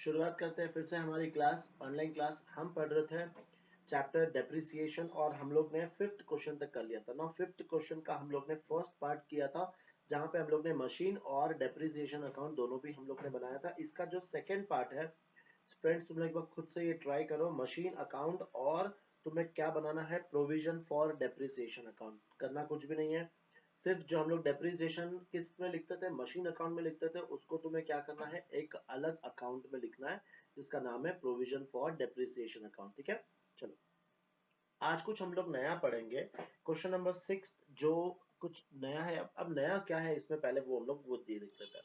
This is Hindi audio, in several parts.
शुरुआत करते हैं फिर से हमारी क्लास, ऑनलाइन क्लास। हम पढ़ रहे थे चैप्टर डेप्रिसिएशन और हम लोग ने फिफ्थ क्वेश्चन तक कर लिया था ना। फिफ्थ क्वेश्चन का हम लोग ने फर्स्ट पार्ट किया था, जहां पे हम लोग ने मशीन और डेप्रिसिएशन अकाउंट दोनों भी हम लोग ने बनाया था। इसका जो सेकेंड पार्ट है फ्रेंड्स, तुम लोग एक बार खुद से ये ट्राई करो, मशीन अकाउंट और तुम्हें क्या बनाना है, प्रोविजन फॉर डेप्रिसिएशन अकाउंट। करना कुछ भी नहीं है, सिर्फ जो हम लोग डेप्रिसिएशन किस में लिखते थे, मशीन अकाउंट में लिखते थे, उसको तुम्हें क्या करना है, एक अलग अकाउंट में लिखना है जिसका नाम है प्रोविजन फॉर डेप्रिसिएशन अकाउंट। ठीक है, चलो आज कुछ हम लोग नया पढ़ेंगे। क्वेश्चन नंबर 6 जो कुछ नया है। अब नया क्या है इसमें, पहले वो हम लोग वो देख लेते हैं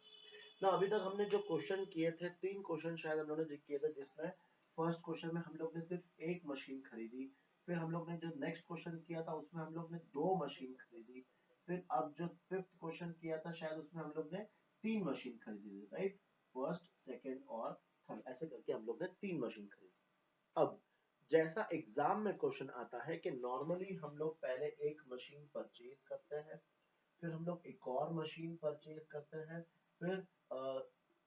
ना। अभी तक हमने जो क्वेश्चन किए थे, 3 क्वेश्चन शायद हम लोगों ने किए थे, जिसमें फर्स्ट क्वेश्चन में हम लोग ने सिर्फ एक मशीन खरीदी। फिर हम लोग ने जो नेक्स्ट क्वेश्चन किया था उसमें हम लोग ने 2 मशीन खरीदी। फिर अब जो फिफ्थ क्वेश्चन किया था शायद उसमें हम लोग ने 3 मशीन खरीदी थी, राइट। फर्स्ट, सेकेंड और थर्ड, ऐसे करके हम लोग ने 3 मशीन खरीदी। अब जैसा एग्जाम में क्वेश्चन आता है कि नॉर्मली हम लोग पहले एक मशीन परचेज करते हैं, फिर हम लोग एक और मशीन परचेज करते हैं, फिर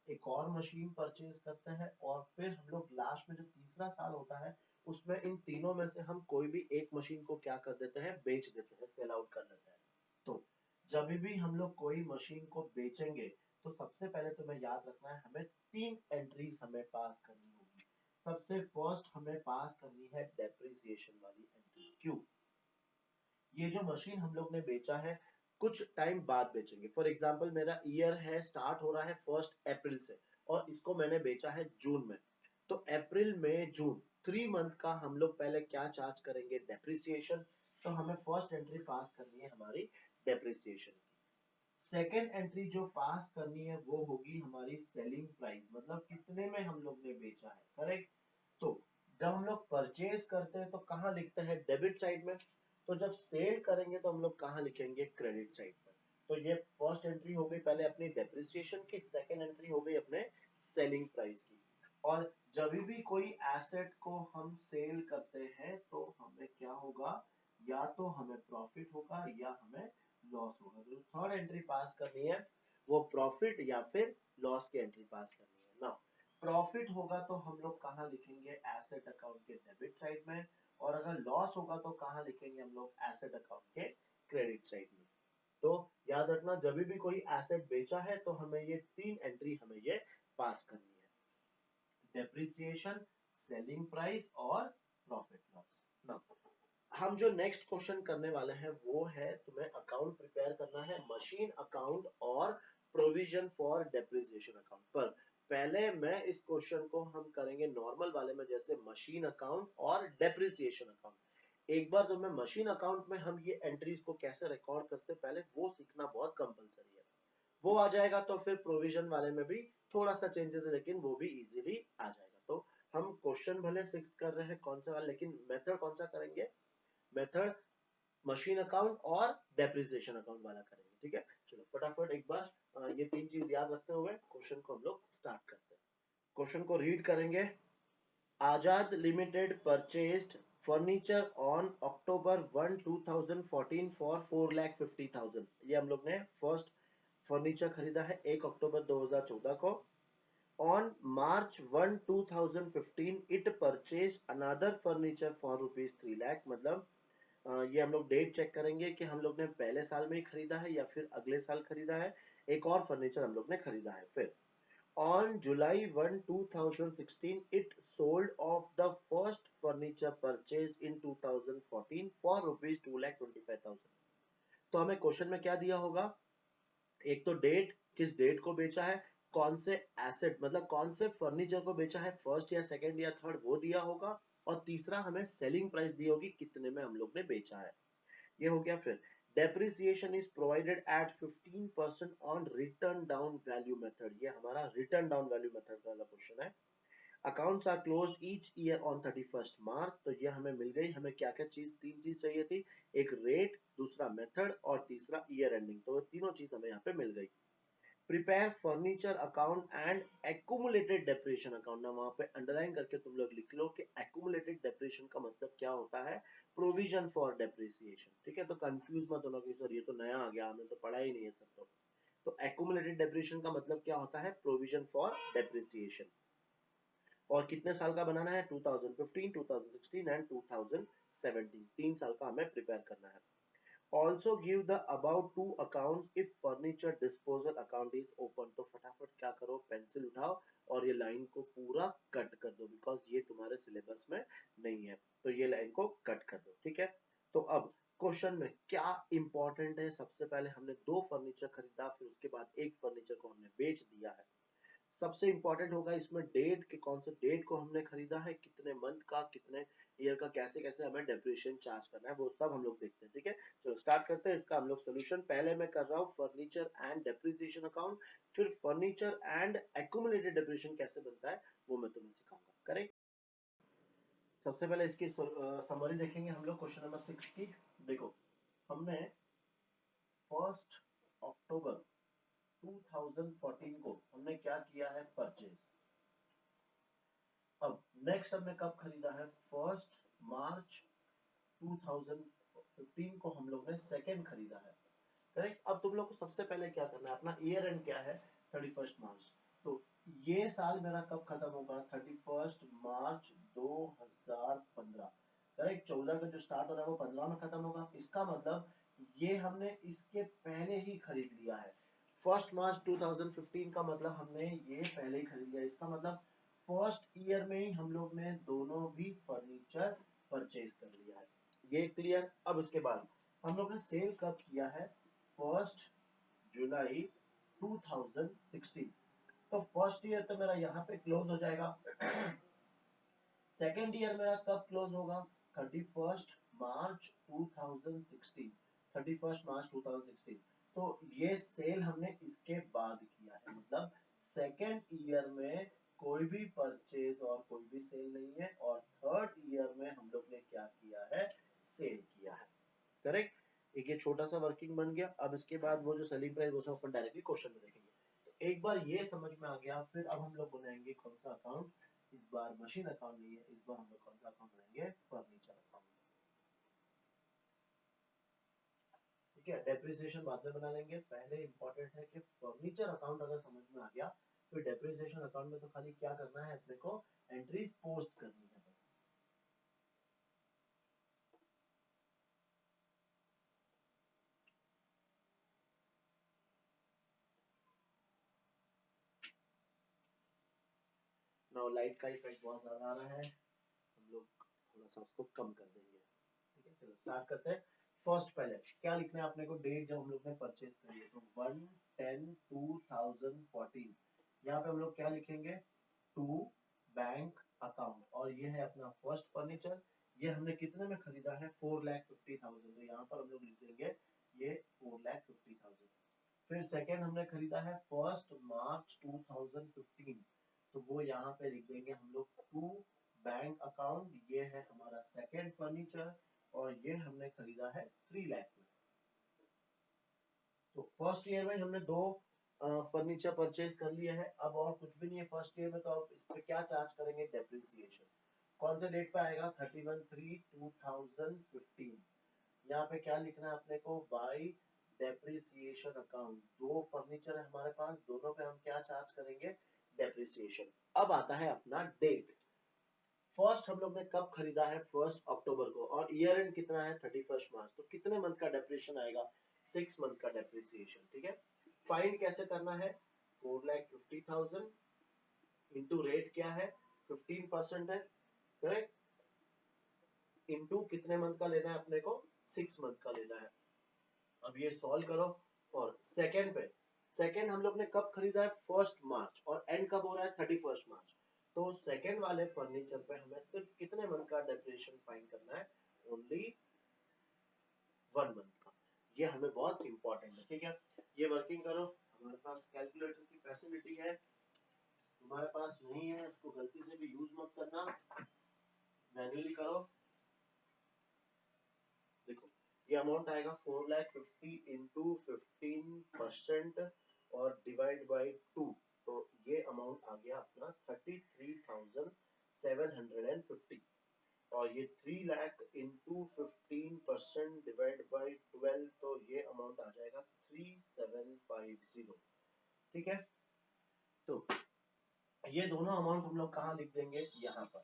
एक और मशीन परचेज करते हैं, और फिर हम लोग लास्ट में जो तीसरा साल होता है उसमें इन तीनों में से हम कोई भी एक मशीन को क्या कर देते हैं, बेच देते हैं, सेल आउट कर देते हैं। तो जब भी हम लोग कोई मशीन को बेचेंगे तो सबसे पहले तुम्हें याद रखना है, हमें 3 एंट्रीज हमें पास करनी होगी। सबसे फर्स्ट हमें पास करनी है डेप्रिसिएशन वाली एंट्री। क्यों? ये जो मशीन हम लोग ने बेचा है कुछ टाइम बाद बेचेंगे। फॉर एग्जाम्पल मेरा ईयर है, स्टार्ट हो रहा है 1 अप्रैल से, और इसको मैंने बेचा है जून में। तो अप्रैल, मई, जून 3 मंथ का हम लोग पहले क्या चार्ज करेंगे, डेप्रिसिएशन। तो हमें फर्स्ट एंट्री पास करनी है हमारी डेप्रिसिएशन की। सेकेंड एंट्री जो पास करनी है वो होगी हमारी सेलिंग प्राइस, मतलब कितने में हम लोग ने बेचा है, करेक्ट। तो जब हम लोग परचेज करते हैं तो कहाँ लिखते हैं, डेबिट साइड में। तो जब सेल करेंगे तो हम लोग कहाँ लिखेंगे, क्रेडिट साइड में। तो ये फर्स्ट एंट्री हो गई पहले अपनी डेप्रिसिएशन की, सेकेंड एंट्री हो गई अपने सेलिंग प्राइस की। और जब भी कोई एसेट को हम सेल करते हैं तो हमें क्या होगा, या तो हमें प्रॉफिट होगा या हमें लॉस होगा। जो थर्ड एंट्री पास करनी है वो प्रॉफिट या फिर लॉस की एंट्री पास करनी है ना। प्रॉफिट होगा तो हम लोग कहाँ लिखेंगे, एसेट अकाउंट के डेबिट साइड में, और अगर लॉस होगा तो कहाँ लिखेंगे हम लोग, एसेट अकाउंट के क्रेडिट साइड में। तो याद रखना, जब भी कोई एसेट बेचा है तो हमें ये 3 एंट्री हमें ये पास करनी है, डेप्रिसिएशन, सेलिंग प्राइस और प्रॉफिट लॉस ना। हम जो नेक्स्ट क्वेश्चन करने वाले हैं वो है, तुम्हें अकाउंट प्रिपेयर करना है, मशीन अकाउंट और प्रोविजन फॉर डेप्रिसिएशन अकाउंट। पर पहले मैं इस क्वेश्चन को हम करेंगे नॉर्मल वाले में, जैसे मशीन अकाउंट और डेप्रिसिएशन अकाउंट। एक बार तुम्हें मशीन अकाउंट में हम ये एंट्रीज को कैसे रिकॉर्ड करते पहले वो सीखना बहुत कंपलसरी है। वो आ जाएगा तो फिर प्रोविजन वाले में भी थोड़ा सा चेंजेस है, लेकिन वो भी इजीली आ जाएगा। तो हम क्वेश्चन भले 6 कर रहे हैं कौन सा वाला, लेकिन मेथड कौन सा करेंगे, मेथड मशीन अकाउंट और डेप्रिसिएशन अकाउंट वाला करेंगे। ठीक है, चलो फटाफट एक बार ये 3 चीज याद रखते हुए क्वेश्चन को हम लोग स्टार्ट करते हैं। क्वेश्चन को रीड करेंगे। Azad limited purchased furniture on October 1, 2014 for 4,50,000। ये हम लोग ने फर्स्ट फर्नीचर खरीदा है 1 अक्टूबर 2014 को। On March 1, 2015 it purchase another furniture for ₹3 lakh. मतलब ये हम लोग डेट चेक करेंगे कि हम लोग ने पहले साल में ही खरीदा है या फिर अगले साल खरीदा है, एक और फर्नीचर हम लोग ने खरीदा है। फिर on July 1, 2016 it sold off the first furniture purchased in 2014 for ₹2,25,000। तो हमें क्वेश्चन में क्या दिया होगा, एक तो डेट, किस डेट को बेचा है, कौन से एसेट मतलब कौन से फर्नीचर को बेचा है, फर्स्ट या सेकंड या थर्ड वो दिया होगा, और तीसरा हमें सेलिंग प्राइस दी होगी, कितने में हम लोग ने बेचा है, ये हो गया। फिर depreciation is provided at 15% on written down value method. ये हमारा रिटर्न डाउन वैल्यू मेथड वाला क्वेश्चन है। Accounts are closed each year on 31 March. तो ये हमें मिल गई, हमें क्या क्या चीज, 3 चीज चाहिए थी, एक रेट, दूसरा मेथड और तीसरा ईयर एंडिंग। तो वो तीनों चीज हमें यहाँ पे मिल गई। Prepare furniture account and accumulated depreciation account. ना वहां पे अंडरलाइन करके तुम लोग लिख लो कि एक्यूमुलेटेड डेप्रिसिएशन का मतलब क्या होता है, प्रोविजन फॉर डेप्रिसिएशन। ठीक है, तो कंफ्यूज मत होना कि सर ये तो नया आ गया, हमने तो पढ़ा ही नहीं है सब। तो एक्यूमुलेटेड डेप्रिसिएशन का मतलब क्या होता है, प्रोविजन फॉर डेप्रिसिएशन। और कितने साल का बनाना है? 2015, 2016 एंड 2017, 3 साल का हमें प्रिपेयर करना है। Also give the above two accounts if furniture disposal account is open। तो फटाफट क्या करो, पेंसिल उठाओ और ये लाइन को पूरा कट कर दो, बिकॉज ये तुम्हारे सिलेबस में नहीं है, तो ये लाइन को कट कर दो, ठीक है। तो अब क्वेश्चन में क्या इंपॉर्टेंट है, सबसे पहले हमने 2 फर्नीचर खरीदा, फिर उसके बाद एक फर्नीचर को हमने बेच दिया है। सबसे इंपॉर्टेंट होगा इसमें डेट, कि कौन से डेट को हमने खरीदा है, कितने मंथ का, कितने ईयर का, कैसे कैसे हमें डेप्रिसिएशन चार्ज करना है, वो सब हम लोग देखते हैं, ठीक है। चलो स्टार्ट करते हैं इसका हम लोग सोल्यूशन। पहले मैं कर रहा हूँ फर्नीचर एंड डेप्रिसिएशन अकाउंट, फिर फर्नीचर एंड एक्यूमुलेटेड डेप्रिसिएशन कैसे बनता है वो मैं तुम्हें सिखाऊंगा, करेक्ट। सबसे पहले इसकी समरी देखेंगे हम लोग क्वेश्चन नंबर 6 की। देखो, हमने 1 अक्टूबर 2014 को हमने क्या किया है, परचेज। अब नेक्स्ट हमने कब खरीदा है, 1 मार्च 2015 को हम लोग ने सेकेंड खरीदा है, करेक्ट। अब तुम लोग को सबसे पहले क्या करना है, अपना ईयर एंड क्या है, 31 मार्च। तो ये साल मेरा कब खत्म होगा, 31 मार्च 2015, करेक्ट। 14 का जो स्टार्ट हो रहा है वो 15 में खत्म होगा। इसका मतलब ये हमने इसके पहले ही खरीद लिया है। 1 मार्च 2015 का मतलब हमने ये पहले ही खरीद लिया, इसका मतलब फर्स्ट ईयर में ही हम लोग ने दोनों भी फर्नीचर परचेज कर लिया है, ये क्लियर। अब इसके बाद हम लोग ने सेल कब किया है, 1 जुलाई 2016। तो फर्स्ट ईयर तो मेरा यहाँ पे क्लोज हो जाएगा। सेकेंड ईयर मेरा कब क्लोज होगा, 31 मार्च 2016, 31 मार्च 2016। तो ये सेल हमने इसके बाद किया है, मतलब सेकेंड ईयर में कोई भी परचेज और कोई भी सेल नहीं है, और थर्ड ईयर में हम लोग ने क्या किया है, सेल किया है, करेक्ट। एक ये छोटा सा वर्किंग बन गया। अब इसके बाद वो जो सेलिंग प्राइस वो सब अपन डायरेक्टली क्वेश्चन में देखेंगे। तो एक बार ये समझ में आ गया, फिर अब हम लोग बनाएंगे कौन सा अकाउंट, इस बार मशीन अकाउंट नहीं है, इस बार हम लोग कौन सा अकाउंट बनाएंगे, फर्नीचर अकाउंट, ठीक है। डेप्रिसिएशन बाद में बना लेंगे, पहले इंपॉर्टेंट है कि फर्नीचर अकाउंट अगर समझ में आ गया, फिर डेप्रिसिएशन अकाउंट में तो खाली क्या करना है अपने को, एंट्रीज पोस्ट करनी है बस। नाउ लाइट का इफेक्ट बहुत ज्यादा आ रहा है, हम लोग थोड़ा सा उसको कम कर देंगे, ठीक है। चलो स्टार्ट करते हैं। फर्स्ट पहले क्या लिखना है अपने को, डेट जब हम लोग ने परचेज करी है, तो 1/10/2014। यहाँ पे हम लोग क्या लिखेंगे, टू बैंक अकाउंट, और ये है अपना फर्स्ट फर्नीचर। ये हमने कितने में खरीदा है, 4,50,000, तो यहाँ पर हम लोग लिख देंगे ये 4,50,000। फिर सेकेंड हमने खरीदा है 1 मार्च 2015, तो वो यहाँ पे लिख देंगे हम लोग टू बैंक अकाउंट, ये है हमारा सेकेंड फर्नीचर, और ये हमने खरीदा है 3 लाख में। तो फर्स्ट ईयर में हमने 2 फर्नीचर परचेज कर लिया है, अब और कुछ भी नहीं है फर्स्ट ईयर में, तो अब इस पे क्या चार्ज करेंगे, डेप्रिसिएशन। कौन से डेट पे आएगा, 31/3/2015। यहाँ पे क्या लिखना है अपने को, बाई डेप्रिसिएशन अकाउंट। 2 फर्नीचर है हमारे पास, दोनों पे हम क्या चार्ज करेंगे, डेप्रिसिएशन। अब आता है अपना डेट। फर्स्ट हम लोग ने कब खरीदा है, 1 अक्टूबर को, और ईयर एंड कितना है, 31 मार्च। तो कितने मंथ का डेप्रिसिएशन आएगा, 6 मंथ का डेप्रिसिएशन, ठीक है। फाइंड कैसे करना है, 4,50,000 इंटू रेट क्या है, 15% है, करेक्ट, इंटू कितने मंथ का लेना है अपने को, 6 मंथ का लेना है। अब ये सॉल्व करो, और सेकेंड पे, सेकेंड हम लोग ने कब खरीदा है, 1 मार्च, और एंड कब हो रहा है, 31 मार्च। तो सेकेंड वाले फर्नीचर पे हमें सिर्फ कितने मंथ का डेप्रिसिएशन फाइंड करना है, ओनली 1 मंथ का। ये हमें बहुत इंपॉर्टेंट है, ठीक है। ये वर्किंग करो, हमारे पास कैलकुलेटर की फैसिलिटी है, तुम्हारे पास नहीं है, उसको गलती से भी यूज मत करना, मैन्युअली करो। देखो, ये अमाउंट आएगा 4,50,000 इंटू 15% और डिवाइड बाई 2, तो ये अमाउंट आ गया अपना 33,750। और ये 3 लाख इंटू 15% डिवाइड बाई 12, तो ये अमाउंट आ जाएगा 3750, ठीक है। तो ये दोनों अमाउंट हम लोग कहाँ लिख देंगे, यहाँ पर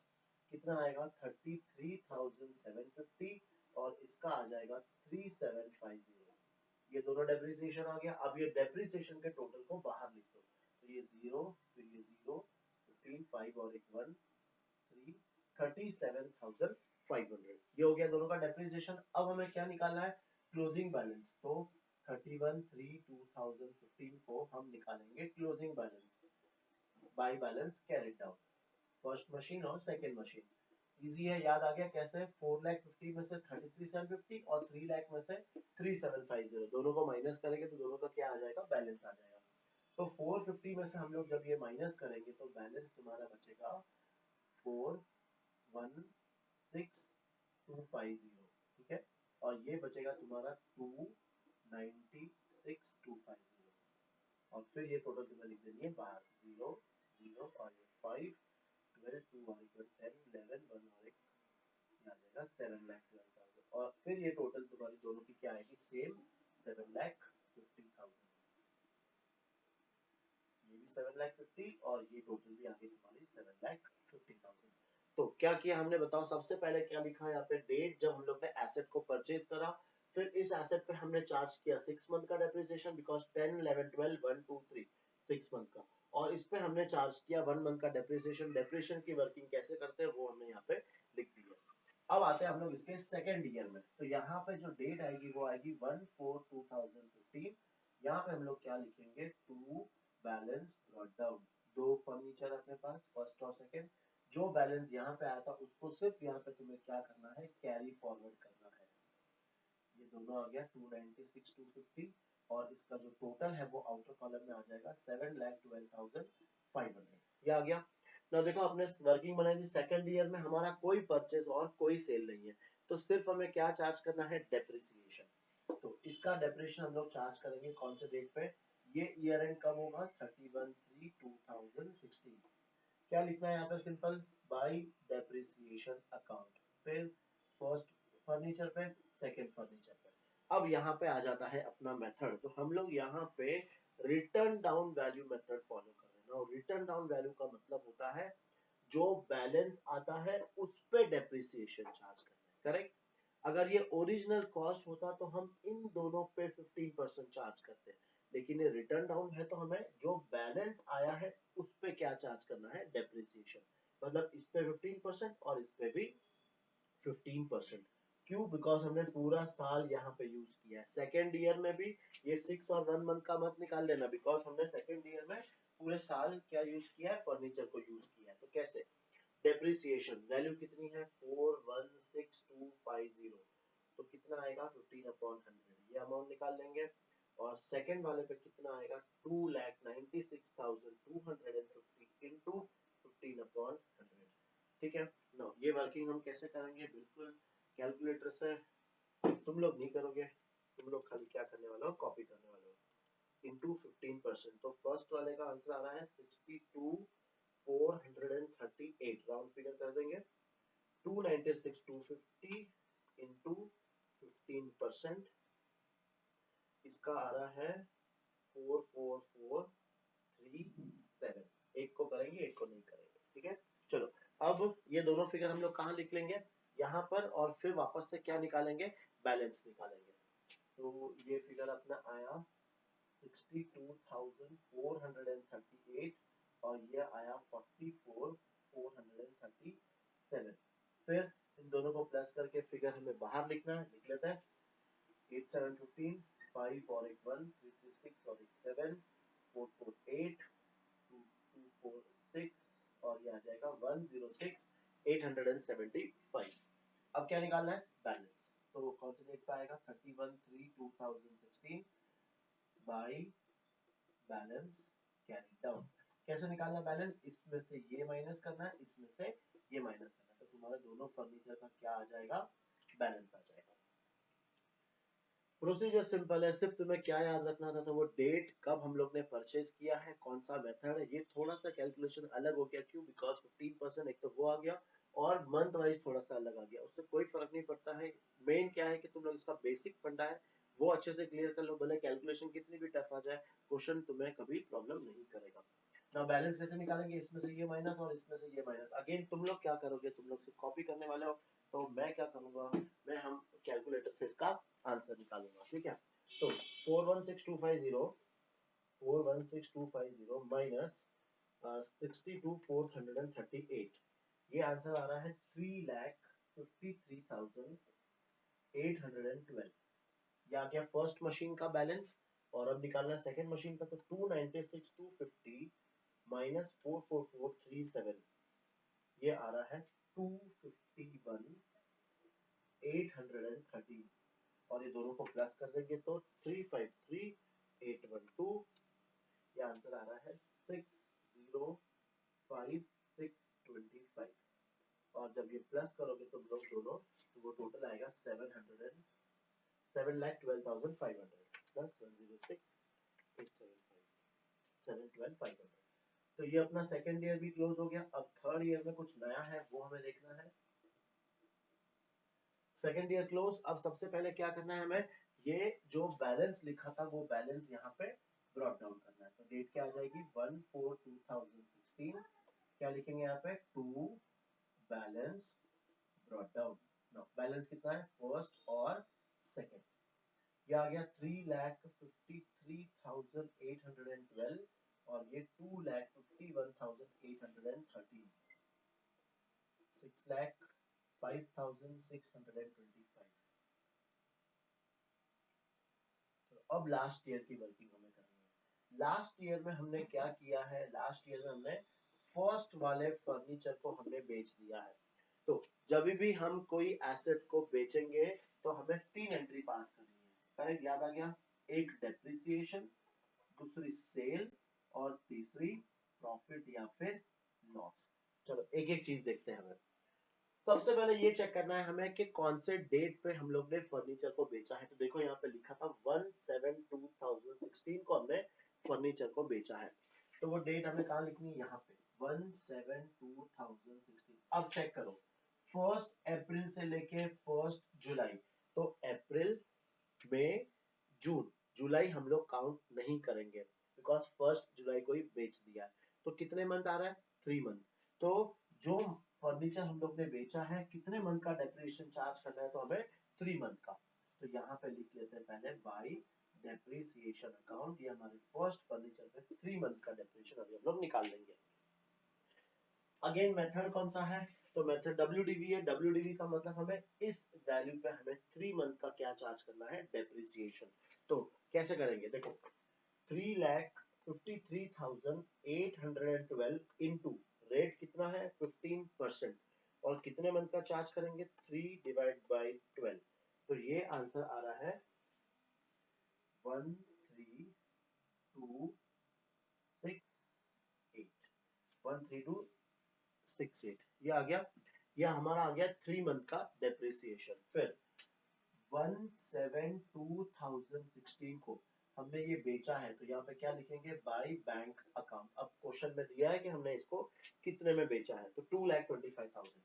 कितना आएगा 33,750 और इसका आ जाएगा 3750। ये दोनों डेप्रिसिएशन आ गया। अब ये डेप्रिसिएशन के टोटल को बाहर लिख दो, तो ये 0 फिर ये 0 15 5 और एक 1 3 37,500 ये हो गया दोनों का डेप्रिसिएशन। अब हमें क्या निकालना है, क्लोजिंग बैलेंस। तो 31/3/2015 को हम निकालेंगे closing balance by balance carried down, first machine और सेकंड मशीन। इजी है, याद आ गया कैसे, 4,50,000 में से 33,750 और 3,00,000 में से 3,750, दोनों को माइनस करेंगे तो दोनों का क्या आ जाएगा, बैलेंस आ जाएगा। तो 450 में से हम लोग जब ये माइनस करेंगे तो बैलेंस तुम्हारा बचेगा 416,250, ठीक है, और ये बचेगा तुम्हारा 296,250 और फिर ये टोटल तुम्हें लिख देनी है बाहर, 0 0 और ये 5 12 2 और एक 10 11 1 और एक आ जाएगा 7,12,000 और फिर ये टोटल तुम्हारी दोनों की क्या आएगी, सेम 7,50,000, ये भी 7,50,000 और ये टोटल भी आगे तुम्हारी 7,50,000। तो क्या किया हमने बताओ, सबसे पहले क्या लिखा है यहाँ पे, डेट जब हम लोग ने एसेट को परचेज करा, फिर इस एसेट पे हमने चार्ज किया 6 मंथ का डेप्रिसिएशन, बिकॉज 10 11 12 1 2 3 6 मंथ का, और इस पे हमने चार्ज किया 1 मंथ का डेप्रिसिएशन। डेप्रिसिएशन की वर्किंग कैसे करते हैं वो हमने यहाँ पे लिख दिया। अब आते हैं हम लोग इसके सेकेंड ईयर में, तो यहाँ पे जो डेट आएगी वो आएगी 1/4/2015। यहाँ पे हम लोग क्या लिखेंगे, टू बैलेंस ब्रॉट डाउन, दो फर्नीचर अपने पास फर्स्ट और सेकेंड, जो बैलेंस यहाँ पे आया था उसको सिर्फ यहाँ पे तुम्हें क्या करना है, कैरी फॉरवर्ड करना है। ये दोनों आ गया 296,250 और इसका जो टोटल है वो आउटर कॉलम में आ जाएगा 7,12,500, ये आ गया ना। देखो अपने वर्किंग बनाई थी, सेकंड ईयर में हमारा कोई परचेज और कोई सेल नहीं है, तो सिर्फ हमें क्या चार्ज करना है, डेप्रिसिएशन। तो इसका डेप्रिसिएशन हम लोग चार्ज करेंगे कौन से डेट पे, ये ईयर एंड कब होगा, 31/3/2016। क्या लिखना है यहाँ पे, सिंपल, बाय डेप्रिसिएशन अकाउंट, फिर फर्स्ट फर्नीचर पे, सेकंड फर्नीचर पे। अब यहाँ पे आ जाता है अपना मेथड, तो हम लोग यहाँ पे return down value method follow कर रहे हैं ना। रिटर्न डाउन वैल्यू का मतलब होता है जो बैलेंस आता है उस पे डेप्रिसिएशन चार्ज करना है, करेक्ट। अगर ये ओरिजिनल कॉस्ट होता तो हम इन दोनों पे 15% चार्ज करते हैं, लेकिन ये रिटर्न डाउन है तो हमें जो बैलेंस आया है उस पे क्या चार्ज करना है, डेप्रिसिएशन। मतलब इस पे 15% और इस पे भी 15%। क्यों, बिकॉज हमने पूरा साल यहाँ पे यूज किया है। सेकेंड ईयर में भी ये 6 और 1 मंथ का मत निकाल लेना, बिकॉज हमने सेकेंड ईयर में पूरे साल क्या यूज किया है, फर्नीचर को यूज किया है। तो कैसे, डेप्रिसिएशन वैल्यू कितनी है 416,250, तो कितना आएगा 15/100, ये अमाउंट निकाल लेंगे। और सेकंड वाले पे कितना आएगा, 2,96,250 इंटू 15/100, ठीक है ना। ये वर्किंग हम कैसे करेंगे, बिल्कुल कैलकुलेटर से, तुम लोग नहीं करोगे, तुम लोग खाली क्या करने वाले हो, कॉपी करने वाले हो, इंटू 15%। तो फर्स्ट वाले का आंसर आ रहा है 62,438, राउंड फिगर कर देंगे, 296,250 इंटू 15%, इसका आ रहा है 44437। एक को करेंगे एक को नहीं करेंगे, ठीक है। चलो अब ये दोनों फिगर हम लोग कहाँ लिख लेंगे, यहाँ पर, और फिर वापस से क्या निकालेंगे, बैलेंस निकालेंगे। तो ये फिगर अपना आया 62,438 और ये आया 44,437। फिर इन दोनों को प्लस करके फिगर हमें बाहर लिखना है, लिख लेते हैं, 8 7 15 5 और एक 1 3 3 6 और एक 7 4 4 8 2 2 4 6 और ये आ जाएगा 106,875। अब क्या निकालना है, बैलेंस। तो कौन से डेट पे आएगा, 31/3/2016 बाई बैलेंस कैरी डाउन। कैसे निकालना बैलेंस, इसमें से ये माइनस करना है, इसमें से ये माइनस करना है, तो तुम्हारा दोनों फर्नीचर का क्या आ जाएगा, बैलेंस आ जाएगा। प्रोसीजर सिंपल है, सिर्फ तुम्हें क्या याद रखना था, तो वो डेट कब हम लोग ने परचेज किया है, कौन सा मेथड है। ये थोड़ा सा कैलकुलेशन अलग हो गया, क्यों, बिकॉज 15% एक तो वो आ गया और मंथ वाइज थोड़ा सा अलग आ गया, उससे कोई फर्क नहीं पड़ता है। मेन क्या है कि तुम लोग इसका बेसिक फंडा है वो अच्छे से क्लियर कर लो, भले कैलकुलेशन कितनी भी टफ आ जाए, क्वेश्चन तुम्हें कभी प्रॉब्लम नहीं करेगा। ना बैलेंस कैसे निकालेंगे, इसमें से ये माइनस और इसमें से ये माइनस। अगेन तुम लोग क्या करोगे, तुम लोग सिर्फ कॉपी करने वाले हो, तो मैं क्या करूंगा, मैं हम कैलकुलेटर से इसका आंसर निकालूंगा, ठीक है। तो 416250 माइनस 62,438, ये आंसर आ रहा है 3,53,812। या क्या फर्स्ट मशीन का बैलेंस, और अब निकालना सेकंड मशीन का, तो 296,250 माइनस 44437, ये आ रहा है 251,813, और ये दोनों को प्लस कर देंगे तो 353,812, ये आंसर आ रहा है 605,625। और जब ये प्लस करोगे तो लोग दोनों, तो वो टोटल आएगा 7,12,500 प्लस 106,875, 712,500। तो ये अपना सेकेंड ईयर भी क्लोज हो गया। अब थर्ड ईयर में कुछ नया है वो हमें देखना है। Second year close. अब सबसे पहले क्या करना है हमें, ये जो बैलेंस लिखा था वो बैलेंस यहाँ पे ब्रॉट डाउन करना है। तो डेट क्या आ जाएगी 1/4/2016, क्या लिखेंगे यहाँ पे, to balance brought down. Balance कितना है फर्स्ट और सेकेंड, ये आ गया 3,53,812, और ये 2,51,813, 6,05,625। तो अब लास्ट ईयर की वर्किंग हमें करनी है। लास्ट ईयर में हमने क्या किया है, लास्ट ईयर में हमने फर्स्ट वाले फर्नीचर को हमने बेच दिया है। तो जब भी हम कोई एसेट को बेचेंगे तो हमें तीन एंट्री पास करनी है। करेक्ट, याद आ गया, एक डेप्रिसिएशन, दूसरी सेल, और तीसरी प्रॉफिट या फिर लॉस। चलो एक एक चीज देखते हैं हमें। सबसे पहले ये चेक करना है हमें कि कौन से डेट पे हम लोग ने फर्नीचर को बेचा है। तो देखो यहाँ पे लिखा था 1/7/2016 को हमने फर्नीचर को बेचा है। तो वो डेट हमें कहाँ लिखनी है, यहाँ पे 1/7/2016। अब चेक करो, 1 अप्रैल से लेके 1 जुलाई, तो अप्रैल, मई, जून, जुलाई हम लोग काउंट नहीं करेंगे बिकॉज 1 जुलाई को ही बेच दिया है। तो कितने मंथ आ रहा है, 3 मंथ। तो जो फर्नीचर हम लोग ने बेचा है, कितने मंथ का डेप्रिसिएशन चार्ज करना है, तो हमें 3 मंथ का। तो यहाँ पे लिख लेते हैं पहले बाई डेप्रिसिएशन अकाउंट, ये हमारे फर्स्ट फर्नीचर पे 3 मंथ का डेप्रिसिएशन अभी हम लोग निकाल लेंगे। अगेन मेथड कौन सा है, तो मेथड WDV है। WDV का मतलब हमें इस वैल्यू पे हमें 3 मंथ का क्या चार्ज करना है, डेप्रिसिएशन। तो कैसे करेंगे, देखो 3,53,812 इंटू रेट कितना है 15%, और कितने मंथ का चार्ज करेंगे 3/12। तो ये आंसर आ रहा है 13268, 13268, ये आ गया। ये हमारा आ गया 3 मंथ का डेप्रिसिएशन। फिर 1/7/2016 को हमने ये बेचा है, तो यहाँ पे क्या लिखेंगे, बाय बैंक अकाउंट। अब क्वेश्चन में दिया है कि हमने इसको कितने में बेचा है, तो 2,25,000,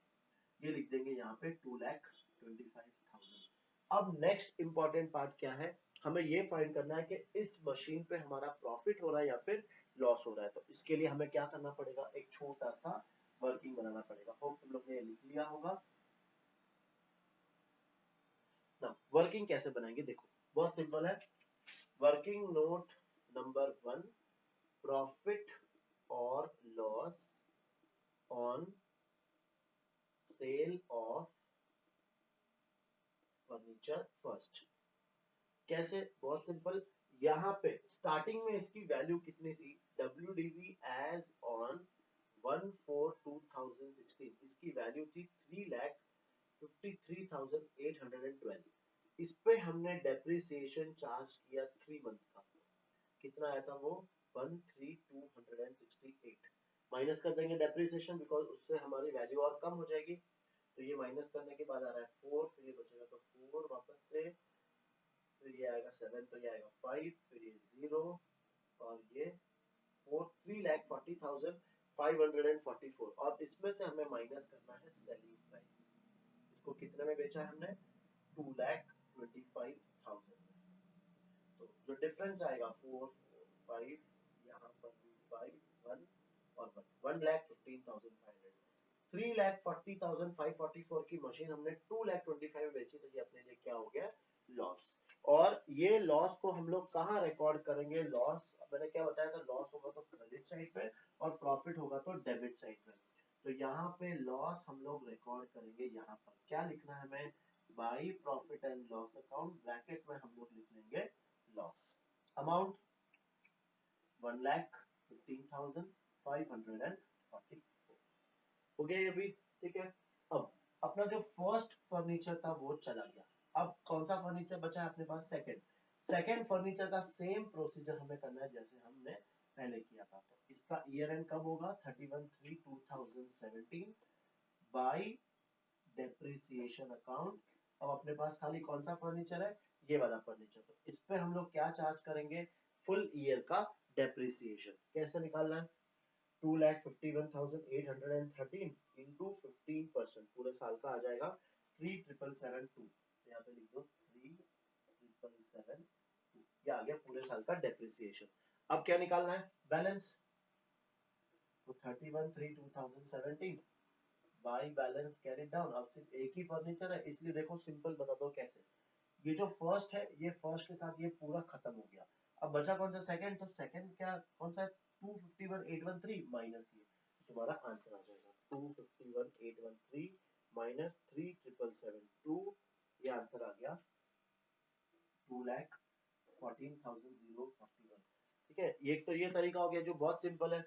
ये लिख देंगे यहाँ पे 2,25,000। अब नेक्स्ट इंपॉर्टेंट पार्ट क्या है, हमें ये फाइंड करना है कि इस मशीन पे हमारा प्रॉफिट हो रहा है या फिर लॉस हो रहा है। तो इसके लिए हमें क्या करना पड़ेगा, एक छोटा सा वर्किंग बनाना पड़ेगा। होप तुम लोग ने लिख लिया होगा ना। वर्किंग कैसे बनाएंगे, देखो बहुत सिंपल है। वर्किंग नोट नंबर 1, प्रॉफिट और loss on sale of furniture first. कैसे, बहुत सिंपल। यहाँ पे स्टार्टिंग में इसकी वैल्यू कितनी थी, WDV एज ऑन 1/4/2016, इसकी वैल्यू थी 3,53,812। इस पे हमने डेप्रिसिएशन चार्ज किया 3 मंथ का, कितना आया था वो 1,3268। माइनस कर देंगे डेप्रिसिएशन बिकॉज उससे हमारी वैल्यू और कम हो जाएगी। तो ये माइनस करने के बाद आ रहा है 4, फिर ये बचेगा तो 4 वापस से, फिर ये आएगा 7, तो ये आएगा 5, फिर ये 0, और ये 4, 3,40,544। और इसमें से हमें माइनस करना है सेलिंग प्राइस। इसको कितने में बेचा है हमने, 2,25,000 में। तो जो डिफरेंस आएगा 4, 4, 5, यहाँ पर भी 5, 1, और 1,15,500। 3,40,544 की मशीन हमने 2,25,000 में बेची, तो ये अपने लिए क्या हो गया, लॉस। और ये लॉस को हम लोग कहाँ रिकॉर्ड करेंगे, लॉस मैंने क्या बताया था, लॉस होगा तो क्रेडिट साइड पे और प्रॉफिट होगा तो डेबिट साइड पे। तो यहाँ पे लॉस हम लोग रिकॉर्ड करेंगे, यहाँ पर क्या लिखना है हमें, by profit and loss account, bracket में हम लोग लिख लेंगे लॉस। अमाउंट 1,15,544 हो गया ये भी, ठीक है। अब अपना जो फर्स्ट फर्नीचर था वो चला गया, अब कौन सा फर्नीचर बचा है अपने पास, सेकंड फर्नीचर का सेम प्रोसीजर हमें करना है जैसे हमने पहले किया था। तो इसका ईयर एंड कब होगा, 31/3/2017 बाई डेप्रिसिएशन अकाउंट। अब अपने पास खाली कौन सा फर्नीचर है, ये वाला फर्नीचर, तो इस पे हम लोग क्या चार्ज करेंगे, फुल ईयर का डेप्रिसिएशन। कैसे निकालना है, 2,51,813 इंटू 15%, पूरे साल का आ जाएगा 3,772। यहाँ पे लिख दो 3,772, ये आ गया पूरे साल का डेप्रिसिएशन। अब क्या निकालना है, बैलेंस। तो 31/3/2017 बाई बैलेंस कैरी डाउन। अब सिर्फ एक ही फर्नीचर है इसलिए देखो सिंपल बता दो कैसे, ये जो फर्स्ट है ये फर्स्ट के साथ ये पूरा खत्म हो गया। अब बचा कौन सा, सेकंड, तो सेकंड क्या कौन सा है, 251,813 माइनस ये, तुम्हारा आंसर आ जाएगा 251,813 माइनस 3,772, ये आंसर आ गया 2,14,041। ठीक है, एक तो ये तरीका हो गया जो बहुत सिंपल है।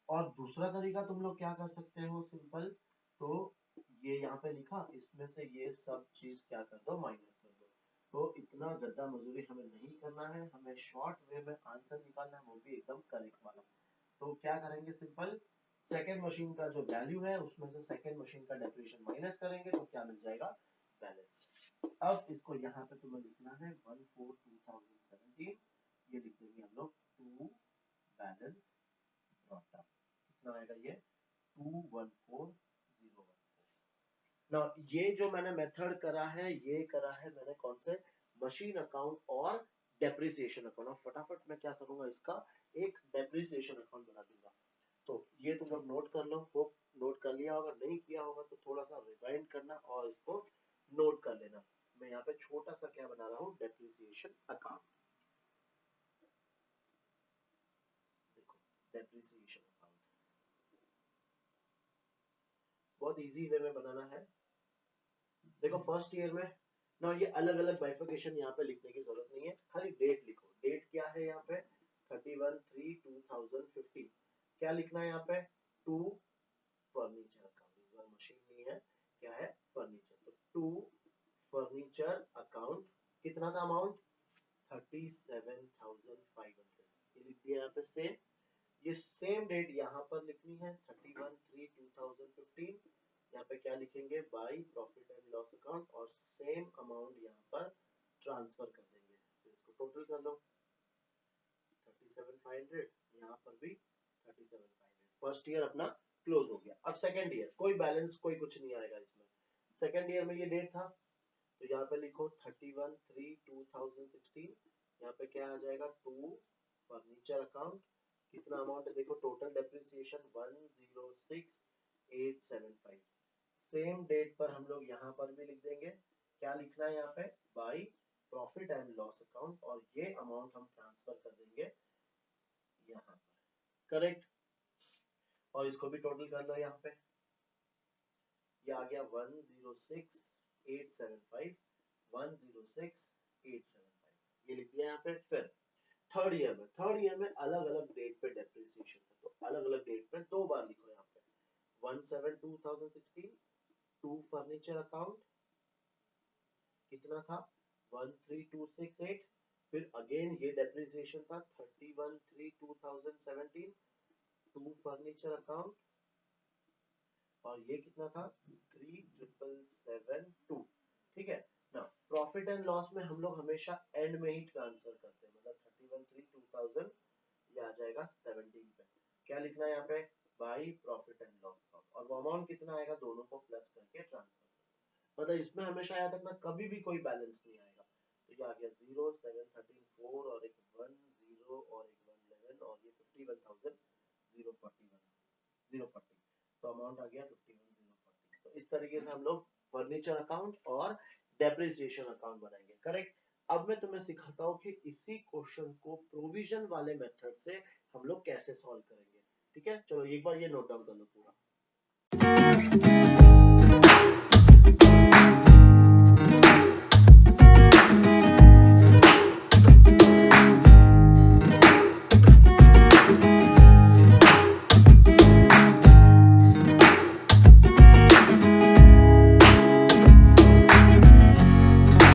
और दूसरा तरीका तुम लोग क्या कर सकते हो सिंपल, तो ये यहाँ पे लिखा, इसमें से ये सब चीज क्या कर दो, माइनस कर दो। तो इतना गद्दा मजदूरी हमें नहीं करना है, हमें शॉर्ट वे में आंसर निकालना है, वो भी एकदम करेक्ट वाला। तो क्या करेंगे सिंपल, सेकेंड मशीन का जो वैल्यू है उसमें से सेकेंड मशीन का डेप्रिसिएशन माइनस करेंगे तो क्या मिल जाएगा, बैलेंस। अब इसको यहाँ पे तुम्हें लिखना है 1/4/2017, ये लिख देंगे हम लोग 2 बैलेंस ब्रॉट अप, कितना आएगा ये 214,014। ना ये जो मैंने मेथड करा है ये करा है मैंने कौन से, मशीन अकाउंट और डेप्रिसिएशन अकाउंट। और फटाफट मैं क्या करूंगा, इसका एक डेप्रिसिएशन अकाउंट बना दूंगा। तो ये तुम लोग नोट कर लो, होप नोट कर लिया होगा, नहीं किया होगा तो थोड़ा सा रिवाइंड करना और इसको नोट कर लेना। मैं यहाँ पे छोटा सा क्या बना रहा हूँ, डेप्रिसिएशन अकाउंट। देखो डेप्रिसिएशन अकाउंट बहुत इजी वे में बनाना है। देखो फर्स्ट ईयर में ना ये अलग अलग बाइफिकेशन यहाँ पे लिखने की जरूरत नहीं है, खाली डेट लिखो। डेट क्या है यहाँ पे, 31/3/2015। क्या लिखना है यहाँ पे, टू फर्नीचर अकाउंट, इस बार मशीन नहीं है, क्या है फर्नीचर, तो टू फर्नीचर अकाउंट। कितना था अमाउंट, 37,500, ये लिख दिया यहाँ पे सेम। ये सेम डेट यहाँ पर लिखनी है 31/3/2015, यहाँ पे क्या लिखेंगे, by profit and loss account, और सेम अमाउंट यहाँ पर ट्रांसफर कर देंगे। तो इसको टोटल कर लो 37,500, यहाँ पर भी 37,500। फर्स्ट ईयर अपना क्लोज हो गया। अब सेकंड ईयर कोई बैलेंस कोई कुछ नहीं आएगा इसमें। सेकंड ईयर में ये डेट था तो यहाँ पे लिखो 31/3/2016, यहाँ पे क्या आ जाएगा, टू फर्नीचर अकाउंट। कितना अमाउंट है देखो, टोटल डेप्रिसिएशन 106,875। सेम डेट पर हम लोग यहाँ पर भी लिख देंगे, क्या लिखना है यहाँ पे, by profit and loss account, और ये अमाउंट हम ट्रांसफर कर देंगे यहाँ पर, करेक्ट। और इसको भी टोटल कर लो, यहाँ पे ये आ गया 106,875, 106,875, ये लिख दिया यहाँ पे। फिर थर्ड ईयर में अलग अलग डेट पे डेप्रिसिएशन है, तो अलग अलग डेट पे दो बार लिखो यहाँ पे, 1/7/2016 टू फर्नीचर अकाउंट, कितना था 13,268। फिर अगेन ये डेप्रिसिएशन था 31/3/2017 टू फर्नीचर अकाउंट, और ये कितना था 3,772। ठीक है ना। प्रॉफिट एंड लॉस में हम लोग हमेशा एंड में ही ट्रांसफर करते हैं, मतलब 31/3/2000 ये आ जाएगा 17 पे। क्या लिखना है यहाँ पे, by profit and loss account, और वो अमाउंट कितना आएगा दोनों को प्लस करके ट्रांसफर करना। मतलब इसमें हमेशा याद रखना कभी भी कोई बैलेंस नहीं आएगा। तो ये आ गया 0 7 13 4 और एक 1 0 और एक 1 11 और ये 51,041। 040, तो अमाउंट आ गया 51,040। तो इस तरीके से हम लोग फर्नीचर अकाउंट और डेप्रिसिएशन अकाउंट बनाएंगे, करेक्ट। अब मैं तुम्हें सिखाता हूँ कि इसी क्वेश्चन को प्रोविजन वाले मेथड से हम लोग कैसे सॉल्व करेंगे। ठीक है, चलो एक बार ये नोट डाउन कर लो पूरा।